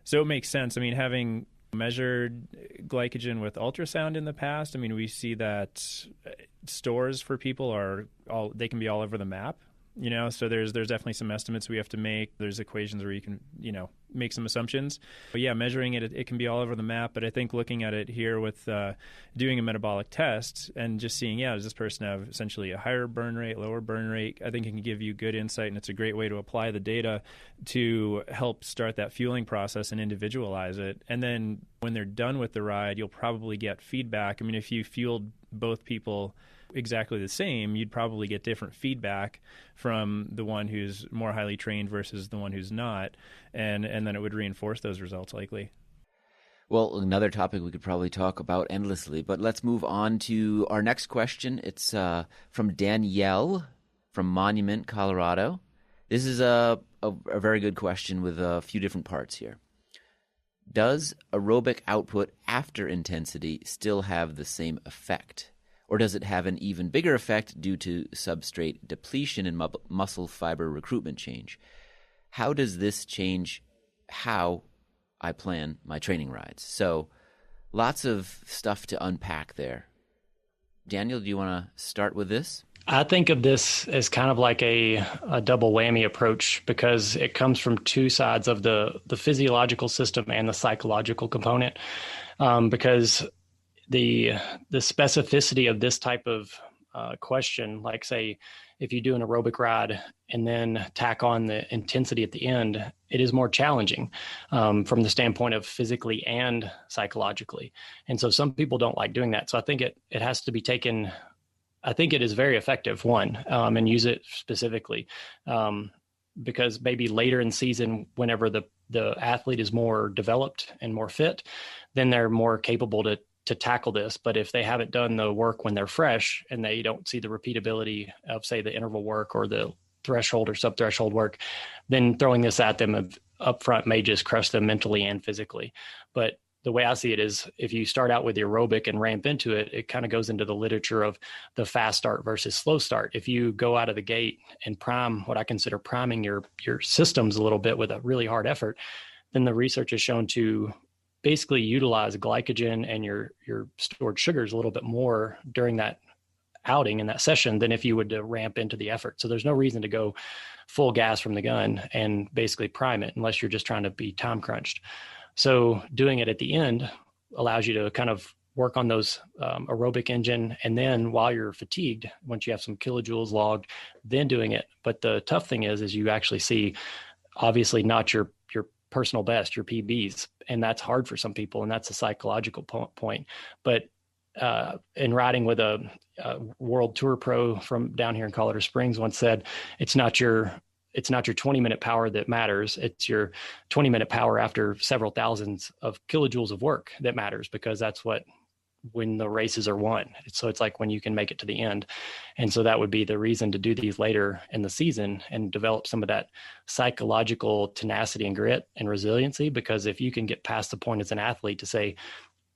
So it makes sense. I mean, having measured glycogen with ultrasound in the past, I mean, we see that stores for people they can be all over the map. So there's definitely some estimates we have to make. There's equations where you can, make some assumptions. But yeah, measuring it can be all over the map. But I think looking at it here with doing a metabolic test and just seeing, does this person have essentially a higher burn rate, lower burn rate? I think it can give you good insight, and it's a great way to apply the data to help start that fueling process and individualize it. And then when they're done with the ride, you'll probably get feedback. I mean, if you fueled both people exactly the same, you'd probably get different feedback from the one who's more highly trained versus the one who's not, and then it would reinforce those results likely. Well, another topic we could probably talk about endlessly, but let's move on to our next question. It's from Danielle from Monument, Colorado. This is a very good question with a few different parts here. Does aerobic output after intensity still have the same effect? Or does it have an even bigger effect due to substrate depletion and muscle fiber recruitment change? How does this change how I plan my training rides? So lots of stuff to unpack there. Daniel, do you want to start with this? I think of this as kind of like a double whammy approach, because it comes from two sides of the physiological system and the psychological component, because the specificity of this type of question, like say, if you do an aerobic ride and then tack on the intensity at the end, it is more challenging from the standpoint of physically and psychologically. And so some people don't like doing that. So I think it has to be taken. I think it is very effective, and use it specifically because maybe later in season, whenever the athlete is more developed and more fit, then they're more capable to tackle this. But if they haven't done the work when they're fresh and they don't see the repeatability of, say, the interval work or the threshold or sub-threshold work, then throwing this at them up front may just crush them mentally and physically. But the way I see it is, if you start out with the aerobic and ramp into it, it kind of goes into the literature of the fast start versus slow start. If you go out of the gate and prime what I consider priming your systems a little bit with a really hard effort, then the research has shown to basically utilize glycogen and your stored sugars a little bit more during that outing in that session than if you would ramp into the effort. So there's no reason to go full gas from the gun and basically prime it unless you're just trying to be time crunched. So doing it at the end allows you to kind of work on those aerobic engine. And then while you're fatigued, once you have some kilojoules logged, then doing it. But the tough thing is you actually see, obviously not your personal best, your PBs. And that's hard for some people. And that's a psychological point. But in riding with a world tour pro from down here in Colorado Springs once said, it's not your 20-minute power that matters. It's your 20-minute power after several thousands of kilojoules of work that matters, because that's when the races are won. So it's like when you can make it to the end. And so that would be the reason to do these later in the season and develop some of that psychological tenacity and grit and resiliency. Because if you can get past the point as an athlete to say,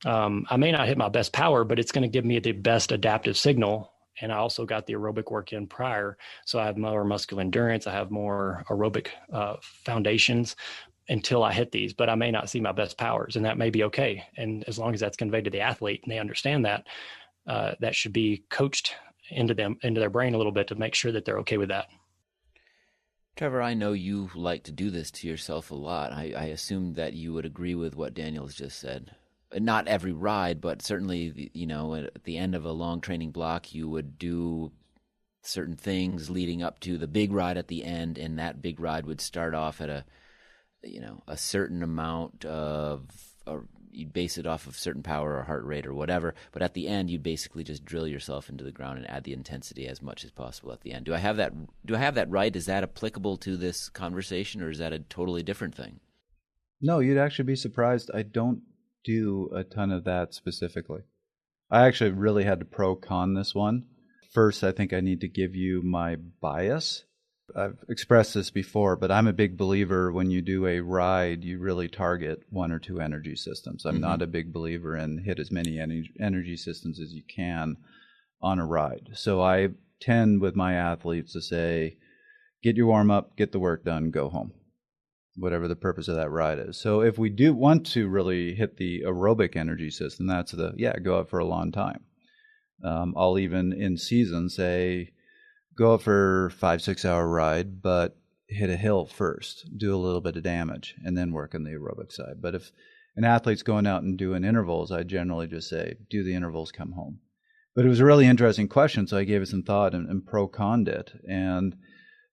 I may not hit my best power, but it's going to give me the best adaptive signal. And I also got the aerobic work in prior. So I have more muscular endurance. I have more aerobic foundations until I hit these, but I may not see my best powers, and that may be okay. And as long as that's conveyed to the athlete and they understand that, that should be coached into their brain a little bit to make sure that they're okay with that. Trevor, I know you like to do this to yourself a lot. I assume that you would agree with what Daniel's just said. Not every ride, but certainly, at the end of a long training block, you would do certain things leading up to the big ride at the end, and that big ride would start off at a certain amount of, or you'd base it off of certain power or heart rate or whatever, but at the end, you'd basically just drill yourself into the ground and add the intensity as much as possible at the end. Do I have that right? Is that applicable to this conversation, or is that a totally different thing? No, you'd actually be surprised. I don't do a ton of that specifically. I actually really had to pro-con this one. First, I think I need to give you my bias. I've expressed this before, but I'm a big believer when you do a ride, you really target one or two energy systems. I'm not a big believer in hit as many energy systems as you can on a ride. So I tend with my athletes to say, get your warm up, get the work done, go home, whatever the purpose of that ride is. So if we do want to really hit the aerobic energy system, that's go out for a long time. I'll even in season say, go out for 5-6 hour ride, but hit a hill first, do a little bit of damage, and then work on the aerobic side. But if an athlete's going out and doing intervals, I generally just say, do the intervals, come home. But it was a really interesting question, so I gave it some thought and pro-conned it. And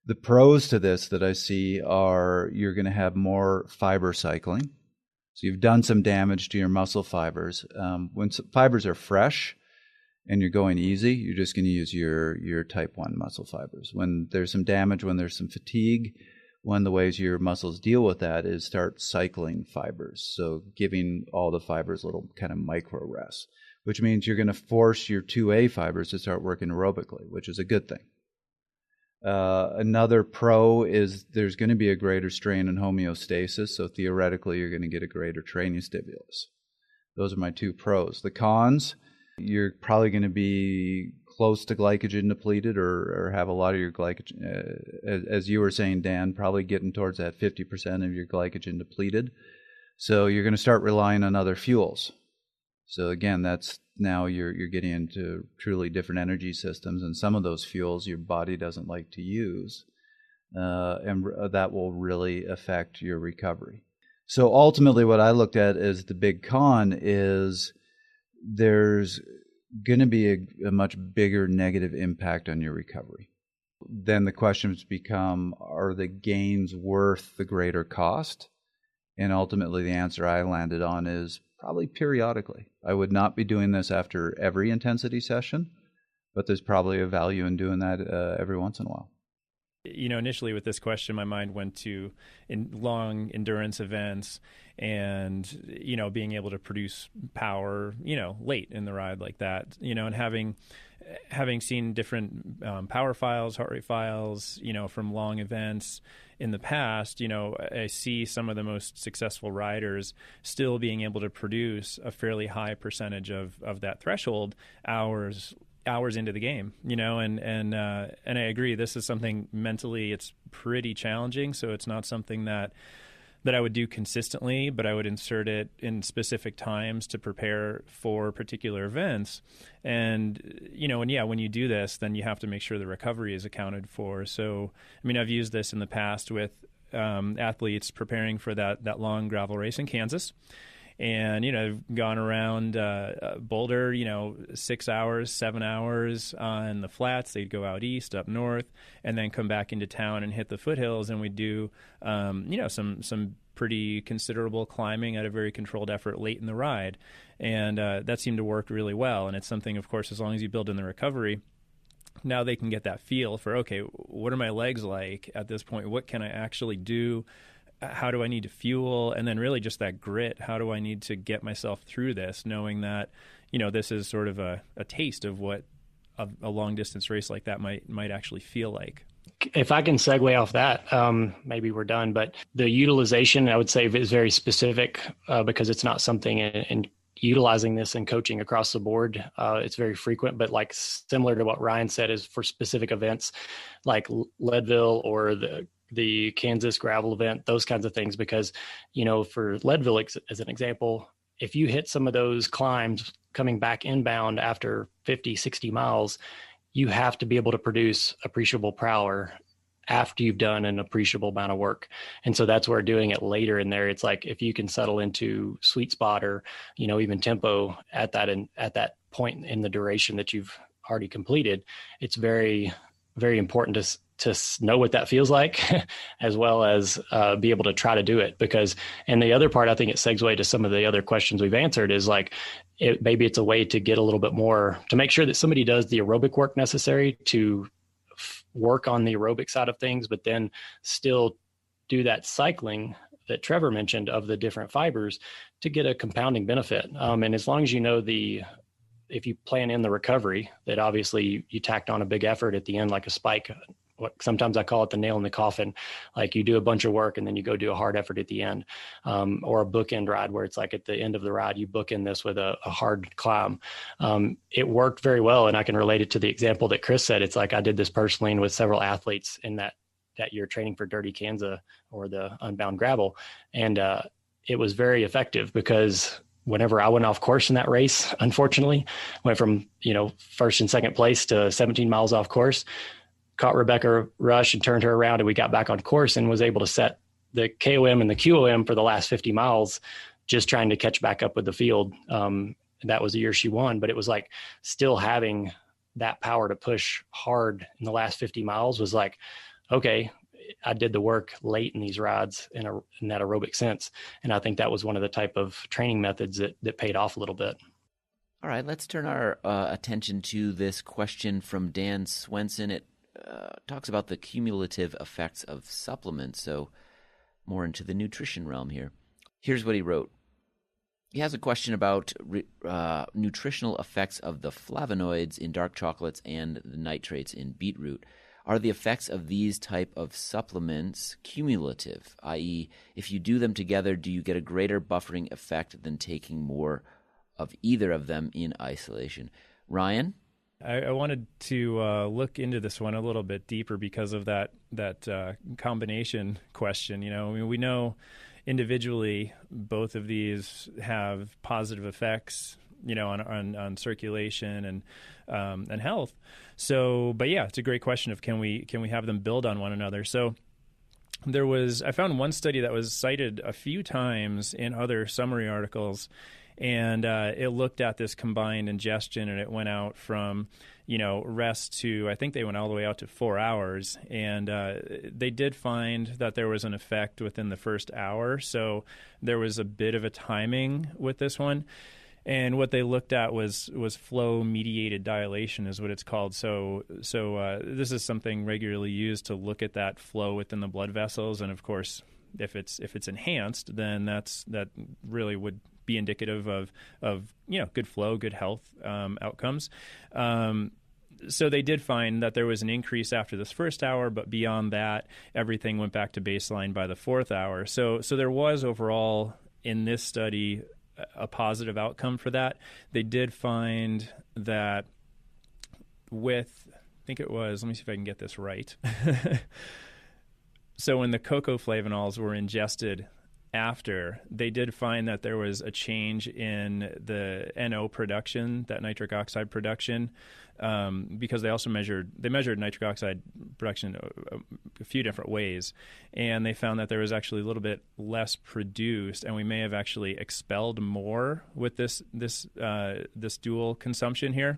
the pros to this that I see are you're going to have more fiber cycling. So you've done some damage to your muscle fibers. When fibers are fresh and you're going easy, you're just going to use your type 1 muscle fibers. When there's some damage, when there's some fatigue, one of the ways your muscles deal with that is start cycling fibers. So giving all the fibers little kind of micro rests, which means you're going to force your 2A fibers to start working aerobically, which is a good thing. Another pro is there's going to be a greater strain in homeostasis, so theoretically you're going to get a greater training stimulus. Those are my 2 pros. The cons, you're probably going to be close to glycogen depleted or have a lot of your glycogen, as you were saying, Dan, probably getting towards that 50% of your glycogen depleted. So you're going to start relying on other fuels. So again, that's now you're getting into truly different energy systems, and some of those fuels your body doesn't like to use, and that will really affect your recovery. So ultimately what I looked at as the big con is there's going to be a much bigger negative impact on your recovery. Then the questions become, are the gains worth the greater cost? And ultimately the answer I landed on is probably periodically. I would not be doing this after every intensity session, but there's probably a value in doing that every once in a while. You know, initially with this question, my mind went to long endurance events and, you know, being able to produce power, you know, late in the ride like that, you know, and having seen different power files, heart rate files, you know, from long events in the past, you know, I see some of the most successful riders still being able to produce a fairly high percentage of that threshold hours into the game, you know, and I agree. This is something mentally it's pretty challenging. So it's not something that I would do consistently, but I would insert it in specific times to prepare for particular events. And, you know, when you do this, then you have to make sure the recovery is accounted for. So, I mean, I've used this in the past with athletes preparing for that long gravel race in Kansas. And, you know, I've gone around Boulder, you know, 6 hours, 7 hours on the flats. They'd go out east, up north, and then come back into town and hit the foothills. And we'd do, you know, some pretty considerable climbing at a very controlled effort late in the ride. And that seemed to work really well. And it's something, of course, as long as you build in the recovery, now they can get that feel for, okay, what are my legs like at this point? What can I actually do? How do I need to fuel? And then really just that grit. How do I need to get myself through this, knowing that, you know, this is sort of a taste of what a long distance race like that might actually feel like. If I can segue off that, maybe we're done, but the utilization, I would say, is very specific because it's not something in utilizing this in coaching across the board. It's very frequent, but like similar to what Ryan said, is for specific events like Leadville or the Kansas gravel event, those kinds of things. Because, you know, for Leadville, as an example, if you hit some of those climbs coming back inbound after 50, 60 miles, you have to be able to produce appreciable power after you've done an appreciable amount of work. And so that's where doing it later in there, it's like, if you can settle into sweet spot or, you know, even tempo at that point in the duration that you've already completed, it's very, very important to know what that feels like, as well as be able to try to do it. Because, and the other part, I think it segues to some of the other questions we've answered, is like, maybe it's a way to get a little bit more, to make sure that somebody does the aerobic work necessary to work on the aerobic side of things, but then still do that cycling that Trevor mentioned of the different fibers to get a compounding benefit. And as long as you know if you plan in the recovery, that obviously you tacked on a big effort at the end, like a spike. Sometimes I call it the nail in the coffin. Like you do a bunch of work and then you go do a hard effort at the end, or a bookend ride where it's like at the end of the ride, you bookend this with a hard climb. It worked very well. And I can relate it to the example that Chris said. It's like I did this personally with several athletes in that year training for Dirty Kansas or the Unbound Gravel. And it was very effective because whenever I went off course in that race, unfortunately, went from, you know, first and second place to 17 miles off course, caught Rebecca Rush and turned her around, and we got back on course and was able to set the KOM and the QOM for the last 50 miles, just trying to catch back up with the field. That was the year she won, but it was like still having that power to push hard in the last 50 miles was like, okay, I did the work late in these rides in that aerobic sense. And I think that was one of the type of training methods that paid off a little bit. All right, let's turn our attention to this question from Dan Swenson. It talks about the cumulative effects of supplements, so more into the nutrition realm here. Here's what he wrote. He has a question about nutritional effects of the flavonoids in dark chocolates and the nitrates in beetroot. Are the effects of these type of supplements cumulative, i.e., if you do them together, do you get a greater buffering effect than taking more of either of them in isolation? Ryan? I wanted to look into this one a little bit deeper because of that combination question. You know, I mean, we know individually both of these have positive effects, you know, on circulation and health. So, but yeah, it's a great question of can we have them build on one another? So I found one study that was cited a few times in other summary articles, and it looked at this combined ingestion, and it went out from, you know, rest to, I think they went all the way out to 4 hours. And they did find that there was an effect within the first hour. So there was a bit of a timing with this one. And what they looked at was flow-mediated dilation is what it's called. So this is something regularly used to look at that flow within the blood vessels. And of course, if it's enhanced, then that really would be indicative of you know, good flow, good health outcomes. So they did find that there was an increase after this first hour, but beyond that, everything went back to baseline by the fourth hour. So there was overall in this study a positive outcome for that. They did find that with, I think it was, let me see if I can get this right. So when the cocoa flavonols were ingested after, they did find that there was a change in the NO production, that nitric oxide production, because they also measured nitric oxide production a few different ways, and they found that there was actually a little bit less produced, and we may have actually expelled more with this dual consumption here.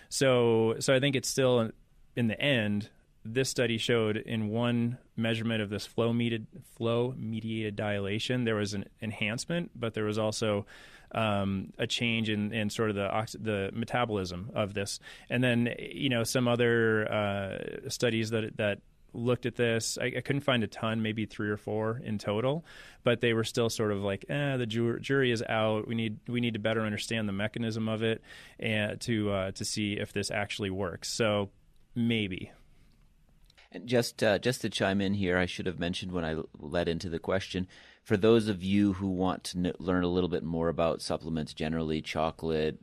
So I think it's still, in the end, this study showed in one measurement of this flow-mediated dilation, there was an enhancement, but there was also a change in sort of the metabolism of this. And then, you know, some other studies that looked at this, I couldn't find a ton, maybe 3 or 4 in total, but they were still sort of like, the jury is out. We need to better understand the mechanism of it and to see if this actually works. So maybe. And just to chime in here, I should have mentioned when I led into the question, for those of you who want to learn a little bit more about supplements generally, chocolate,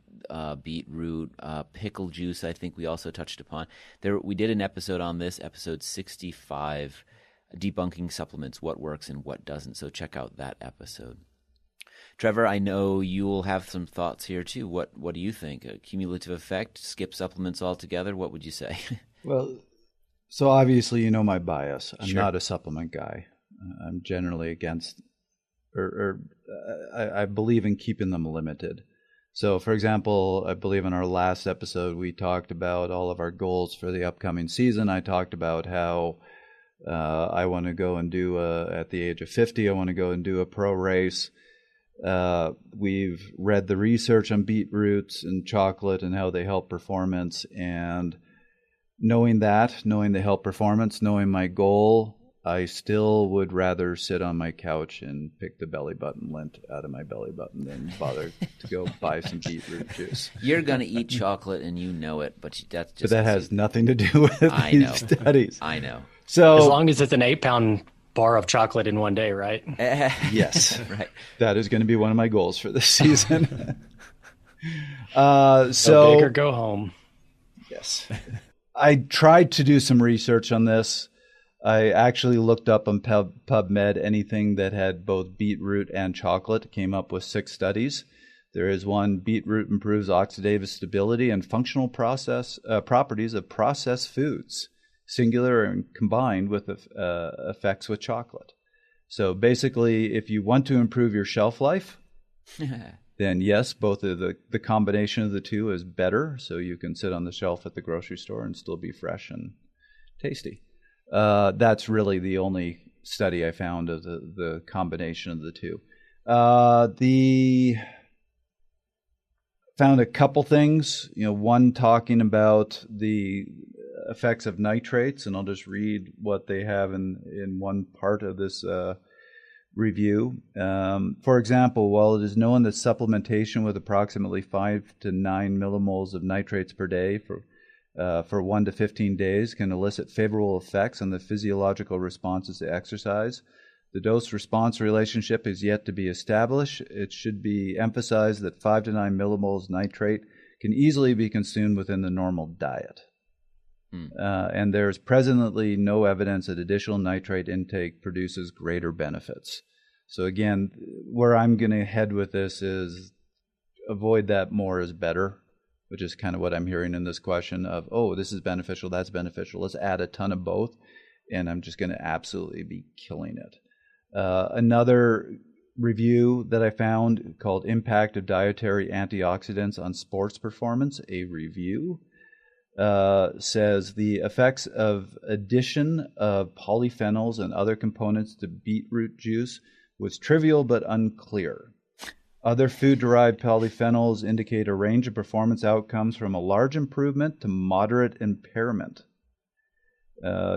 beetroot, pickle juice, I think we also touched upon. We did an episode on this, episode 65, debunking supplements, what works and what doesn't. So check out that episode. Trevor, I know you will have some thoughts here too. What do you think? A cumulative effect, skip supplements altogether? What would you say? Well, so obviously, you know my bias. I'm Sure. not a supplement guy. I'm generally against, I believe in keeping them limited. So, for example, I believe in our last episode, we talked about all of our goals for the upcoming season. I talked about how I want to go and do, at the age of 50, I want to go and do a pro race. We've read the research on beetroots and chocolate and how they help performance, and knowing the help performance, knowing my goal, I still would rather sit on my couch and pick the belly button lint out of my belly button than bother to go buy some beetroot juice. You're going to eat chocolate and you know it, but that's just... But that has nothing to do with these studies. I know. So, as long as it's an 8-pound bar of chocolate in one day, right? Yes. Right. That is going to be one of my goals for this season. Go big or go home. Yes. I tried to do some research on this. I actually looked up on PubMed anything that had both beetroot and chocolate, came up with 6 studies. There is one, beetroot improves oxidative stability and functional properties of processed foods. singular and combined with effects with chocolate. So basically, if you want to improve your shelf life, then yes, both of the combination of the two is better. So you can sit on the shelf at the grocery store and still be fresh and tasty. That's really the only study I found of the combination of the two. Found a couple things, one talking about the effects of nitrates, and I'll just read what they have in one part of this review. For example, while it is known that supplementation with approximately 5 to 9 millimoles of nitrates per day for 1 to 15 days can elicit favorable effects on the physiological responses to exercise, the dose-response relationship is yet to be established. It should be emphasized that 5 to 9 millimoles nitrate can easily be consumed within the normal diet. And there's presently no evidence that additional nitrate intake produces greater benefits. So again, where I'm going to head with this is avoid that more is better, which is kind of what I'm hearing in this question of, this is beneficial, that's beneficial. Let's add a ton of both, and I'm just going to absolutely be killing it. Another review that I found called Impact of Dietary Antioxidants on Sports Performance, a review, says the effects of addition of polyphenols and other components to beetroot juice was trivial but unclear. Other food-derived polyphenols indicate a range of performance outcomes from a large improvement to moderate impairment.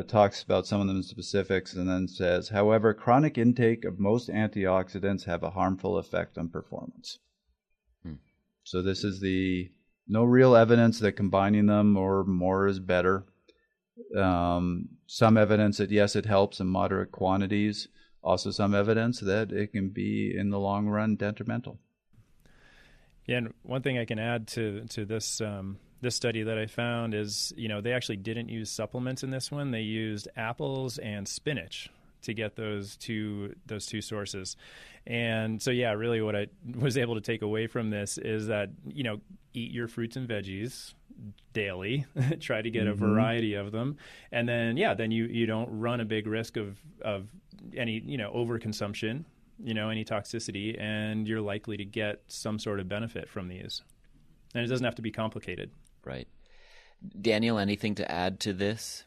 Talks about some of them specifics and then says, however, chronic intake of most antioxidants have a harmful effect on performance. So this is no real evidence that combining them or more is better. Some evidence that, yes, it helps in moderate quantities. Also some evidence that it can be, in the long run, detrimental. Yeah, and one thing I can add to this this study that I found is, they actually didn't use supplements in this one. They used apples and spinach to get those two sources. And so, yeah, really what I was able to take away from this is that, eat your fruits and veggies daily, try to get a variety of them. And then, then you don't run a big risk of any, overconsumption, any toxicity, and you're likely to get some sort of benefit from these. And it doesn't have to be complicated. Right. Daniel, anything to add to this?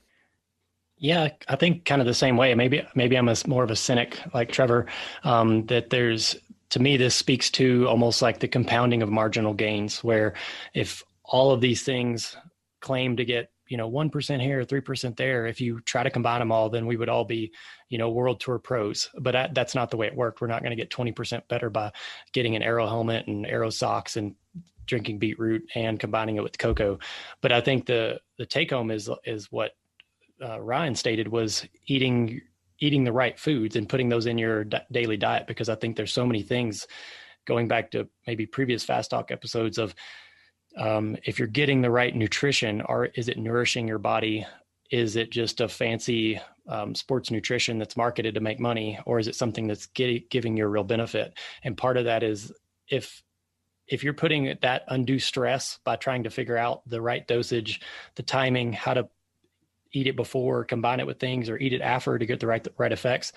Yeah, I think kind of the same way. Maybe I'm more of a cynic like Trevor, that to me, this speaks to almost like the compounding of marginal gains, where if all of these things claim to get, 1% here, 3% there, if you try to combine them all, then we would all be, world tour pros. But that's not the way it worked. We're not going to get 20% better by getting an Aero helmet and Aero socks and drinking beetroot and combining it with cocoa. But I think the take home is what Ryan stated, was eating the right foods and putting those in your daily diet, because I think there's so many things, going back to maybe previous Fast Talk episodes, of if you're getting the right nutrition, or is it nourishing your body? Is it just a fancy sports nutrition that's marketed to make money, or is it something that's giving you a real benefit? And part of that is if you're putting that undue stress by trying to figure out the right dosage, the timing, how to eat it before, combine it with things, or eat it after to get the right effects,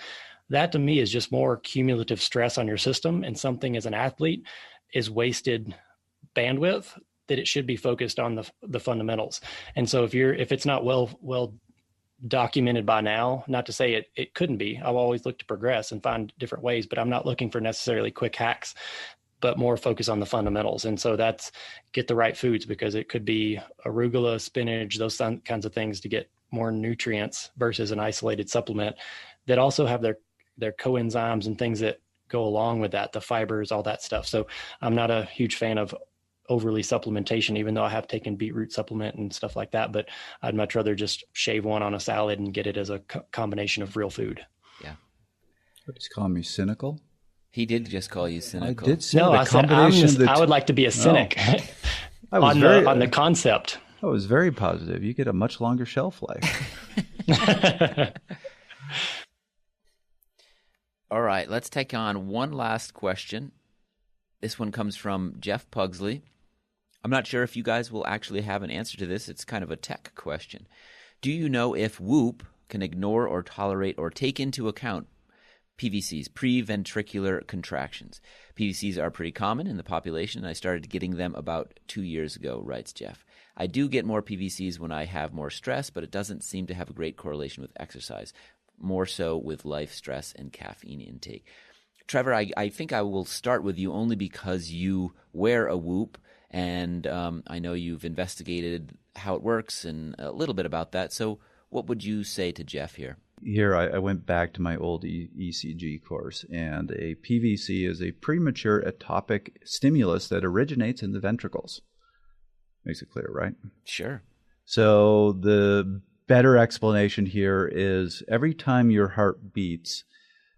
that to me is just more cumulative stress on your system, and something as an athlete is wasted bandwidth that it should be focused on the fundamentals. And so if it's not well documented by now, not to say it couldn't be, I'll always look to progress and find different ways, but I'm not looking for necessarily quick hacks, but more focus on the fundamentals. And so that's get the right foods, because it could be arugula, spinach, those kinds of things to get more nutrients versus an isolated supplement that also have their coenzymes and things that go along with that, the fibers, all that stuff. So I'm not a huge fan of overly supplementation, even though I have taken beetroot supplement and stuff like that, but I'd much rather just shave one on a salad and get it as a combination of real food. Yeah. Just call me cynical. He did just call you cynical. I did say no, the I said I would like to be a cynic on the concept. I was very positive. You get a much longer shelf life. All right, let's take on one last question. This one comes from Jeff Pugsley. I'm not sure if you guys will actually have an answer to this. It's kind of a tech question. Do you know if Whoop can ignore or tolerate or take into account PVCs, pre-ventricular contractions? PVCs are pretty common in the population, and I started getting them about 2 years ago, writes Jeff. I do get more PVCs when I have more stress, but it doesn't seem to have a great correlation with exercise, more so with life stress and caffeine intake. Trevor, I think I will start with you only because you wear a Whoop, and I know you've investigated how it works and a little bit about that. So what would you say to Jeff here? Here, I went back to my old ECG course, and a PVC is a premature atopic stimulus that originates in the ventricles. Makes it clear, right? Sure. So the better explanation here is every time your heart beats,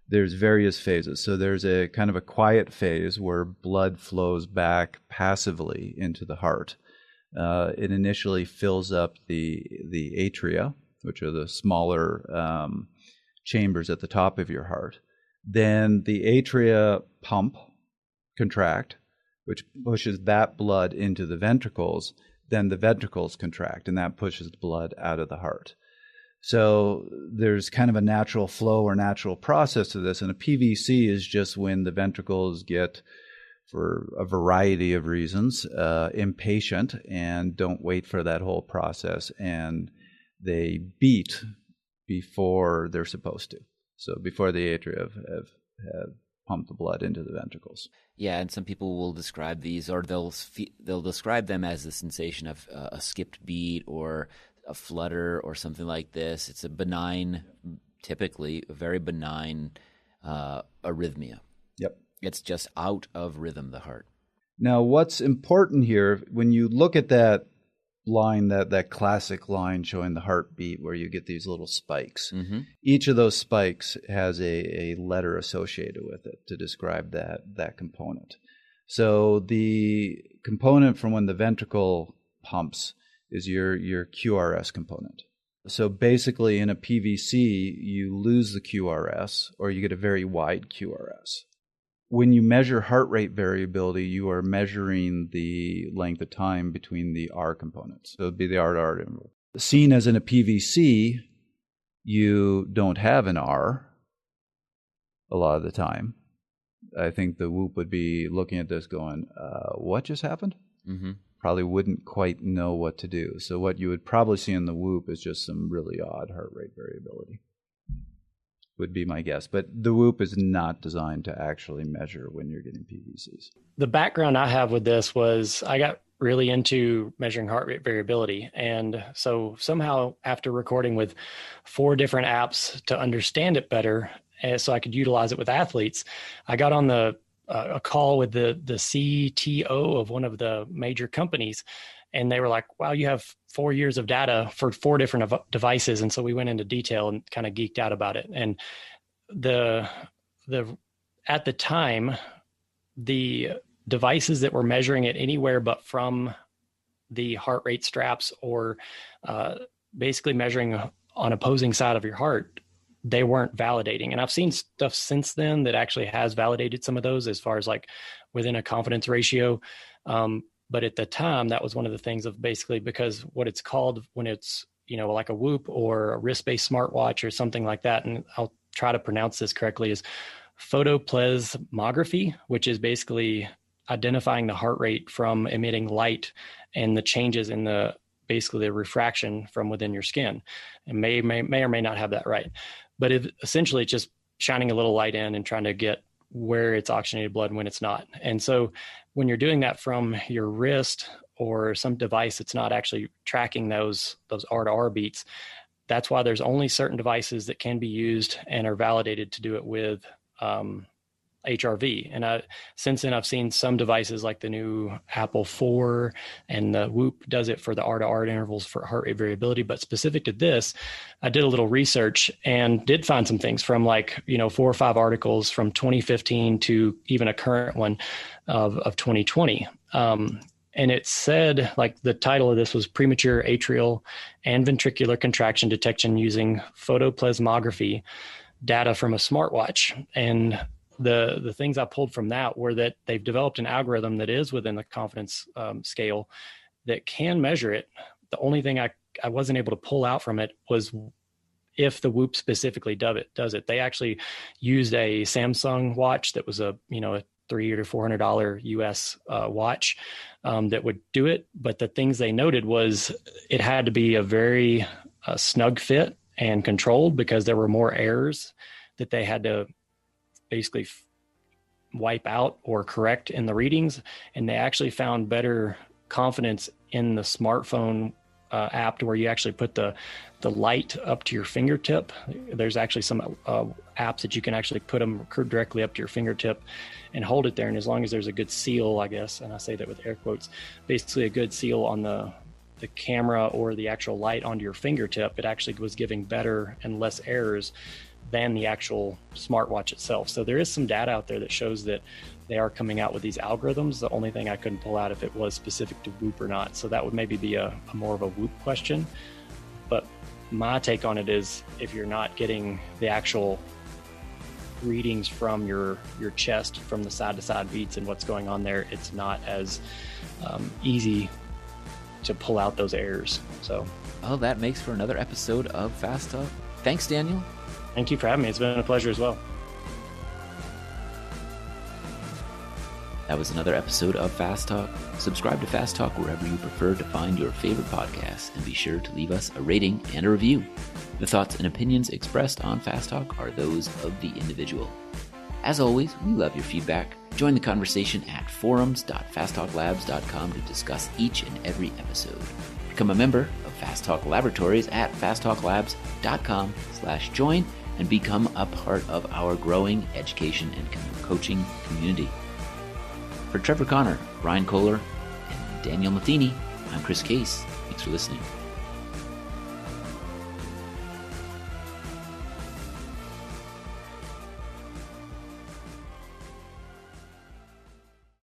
there's various phases. So there's a kind of a quiet phase where blood flows back passively into the heart. It initially fills up the atria, which are the smaller chambers at the top of your heart. Then the atria contract, which pushes that blood into the ventricles. Then the ventricles contract, and that pushes the blood out of the heart. So there's kind of a natural flow or natural process to this, and a PVC is just when the ventricles get, for a variety of reasons, impatient and don't wait for that whole process, and they beat before they're supposed to. So before the atria have pumped the blood into the ventricles. Yeah, and some people will describe these, or they'll describe them as the sensation of a skipped beat or a flutter or something like this. It's a benign, typically a very benign arrhythmia. Yep. It's just out of rhythm, the heart. Now, what's important here, when you look at that line, that classic line showing the heartbeat where you get these little spikes, each of those spikes has a letter associated with it to describe that component. So the component from when the ventricle pumps is your QRS component. So basically in a PVC, you lose the QRS or you get a very wide QRS. When you measure heart rate variability, you are measuring the length of time between the R components. So it would be the R to R interval. Seen as in a PVC, you don't have an R a lot of the time. I think the Whoop would be looking at this going, what just happened? Probably wouldn't quite know what to do. So what you would probably see in the Whoop is just some really odd heart rate variability, would be my guess. But the Whoop is not designed to actually measure when you're getting PVCs. The background I have with this was I got really into measuring heart rate variability. And so somehow after recording with 4 different apps to understand it better, so I could utilize it with athletes, I got on a call with the CTO of one of the major companies. And they were like, wow, you have 4 years of data for 4 different devices. And so we went into detail and kind of geeked out about it. And at the time, the devices that were measuring it anywhere but from the heart rate straps or basically measuring on opposing side of your heart, they weren't validating. And I've seen stuff since then that actually has validated some of those as far as like within a confidence ratio. But at the time, that was one of the things of basically because what it's called when it's, like a Whoop or a wrist-based smartwatch or something like that, and I'll try to pronounce this correctly, is photoplethysmography, which is basically identifying the heart rate from emitting light and the changes in the refraction from within your skin. And may or may not have that right. But essentially it's just shining a little light in and trying to get where it's oxygenated blood and when it's not. And so when you're doing that from your wrist or some device that's not actually tracking those R to R beats, that's why there's only certain devices that can be used and are validated to do it with HRV. And since then I've seen some devices like the new Apple 4 and the Whoop does it for the R to R intervals for heart rate variability. But specific to this, I did a little research and did find some things from 4 or 5 articles from 2015 to even a current one of 2020. And it said, the title of this was Premature Atrial and Ventricular Contraction Detection Using Photoplethysmography Data from a Smartwatch. And the things I pulled from that were that they've developed an algorithm that is within the confidence scale that can measure it, The only thing I wasn't able to pull out from it was if the Whoop specifically does it. They actually used a Samsung watch that was a $300 to $400 US watch that would do it. But the things they noted was it had to be a very snug fit and controlled, because there were more errors that they had to basically wipe out or correct in the readings. And they actually found better confidence in the smartphone app, to where you actually put the light up to your fingertip. There's actually some apps that you can actually put them directly up to your fingertip and hold it there. And as long as there's a good seal, I guess, and I say that with air quotes, basically a good seal on the camera or the actual light onto your fingertip, it actually was giving better and less errors than the actual smartwatch itself. So there is some data out there that shows that they are coming out with these algorithms. The only thing I couldn't pull out if it was specific to Whoop or not. So that would maybe be a more of a Whoop question. But my take on it is, if you're not getting the actual readings from your chest, from the side to side beats and what's going on there, it's not as easy to pull out those errors. So, well, that makes for another episode of Fast Talk. Thanks, Daniel. Thank you for having me. It's been a pleasure as well. That was another episode of Fast Talk. Subscribe to Fast Talk wherever you prefer to find your favorite podcasts, and be sure to leave us a rating and a review. The thoughts and opinions expressed on Fast Talk are those of the individual. As always, we love your feedback. Join the conversation at forums.fasttalklabs.com to discuss each and every episode. Become a member of Fast Talk Laboratories at fasttalklabs.com/join and become a part of our growing education and coaching community. For Trevor Connor, Brian Kohler, and Daniel Matheny, I'm Chris Case. Thanks for listening.